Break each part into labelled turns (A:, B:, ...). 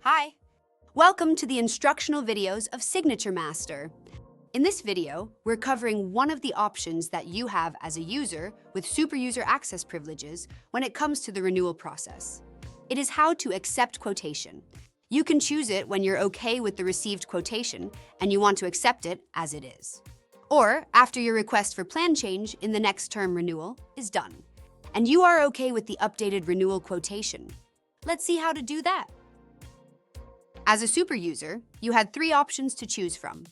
A: Hi! Welcome to the instructional videos of Signature Master. In this video, we're covering one of the options that you have as a user with super user access privileges when it comes to the renewal process. It is how to accept quotation. You can choose it when you're okay with the received quotation and you want to accept it as it is. Or after your request for plan change in the next term renewal is done, and you are okay with the updated renewal quotation. Let's see how to do that. As a super user, you had 3 options to choose from.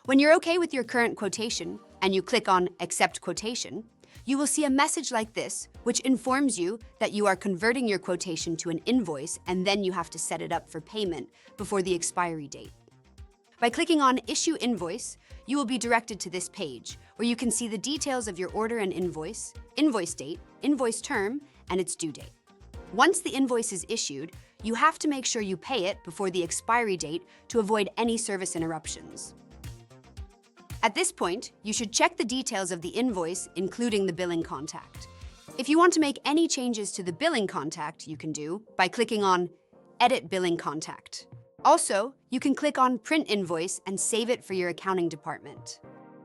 A: When you're okay with your current quotation and you click on Accept Quotation, you will see a message like this, which informs you that you are converting your quotation to an invoice and then you have to set it up for payment before the expiry date. By clicking on Issue Invoice, you will be directed to this page where you can see the details of your order and invoice, invoice date, invoice term, and its due date. Once the invoice is issued, you have to make sure you pay it before the expiry date to avoid any service interruptions. At this point, you should check the details of the invoice, including the billing contact. If you want to make any changes to the billing contact, you can do by clicking on Edit Billing Contact. Also, you can click on Print Invoice and save it for your accounting department.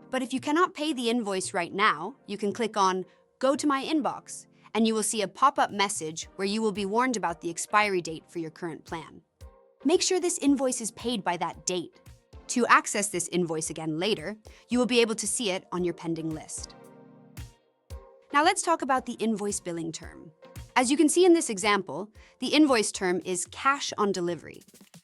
A: But if you cannot pay the invoice right now, you can click on Go to My Inbox, and you will see a pop-up message where you will be warned about the expiry date for your current plan. Make sure this invoice is paid by that date. To access this invoice again later, you will be able to see it on your pending list. Now let's talk about the invoice billing term. As you can see in this example, the invoice term is cash on delivery.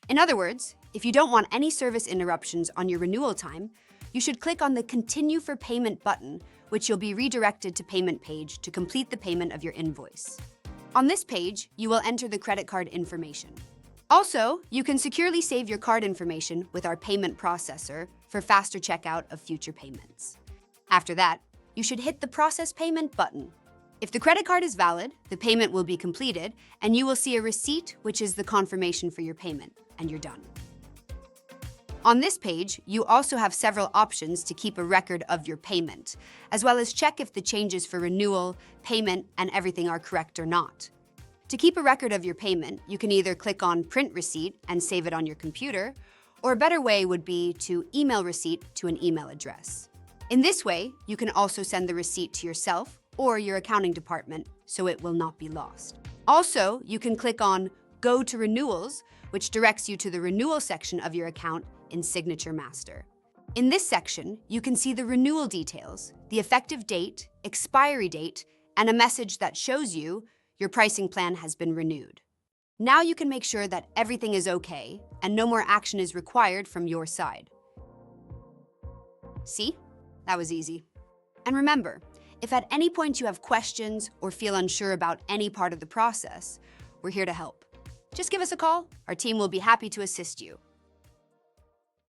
A: In other words, if you don't want any service interruptions on your renewal time, you should click on the Continue for Payment button, which you'll be redirected to payment page to complete the payment of your invoice. On this page, you will enter the credit card information. Also, you can securely save your card information with our payment processor for faster checkout of future payments. After that, you should hit the Process Payment button. If the credit card is valid, the payment will be completed, and you will see a receipt, which is the confirmation for your payment, and you're done. On this page, you also have several options to keep a record of your payment, as well as check if the changes for renewal, payment, and everything are correct or not. To keep a record of your payment, you can either click on Print Receipt and save it on your computer, or a better way would be to email receipt to an email address. In this way, you can also send the receipt to yourself or your accounting department so it will not be lost. Also, you can click on Go to Renewals, which directs you to the renewal section of your account in Signature Master. In this section, you can see the renewal details, the effective date, expiry date, and a message that shows you your pricing plan has been renewed. Now you can make sure that everything is okay and no more action is required from your side. See? That was easy. And remember, if at any point you have questions or feel unsure about any part of the process, we're here to help. Just give us a call. Our team will be happy to assist you.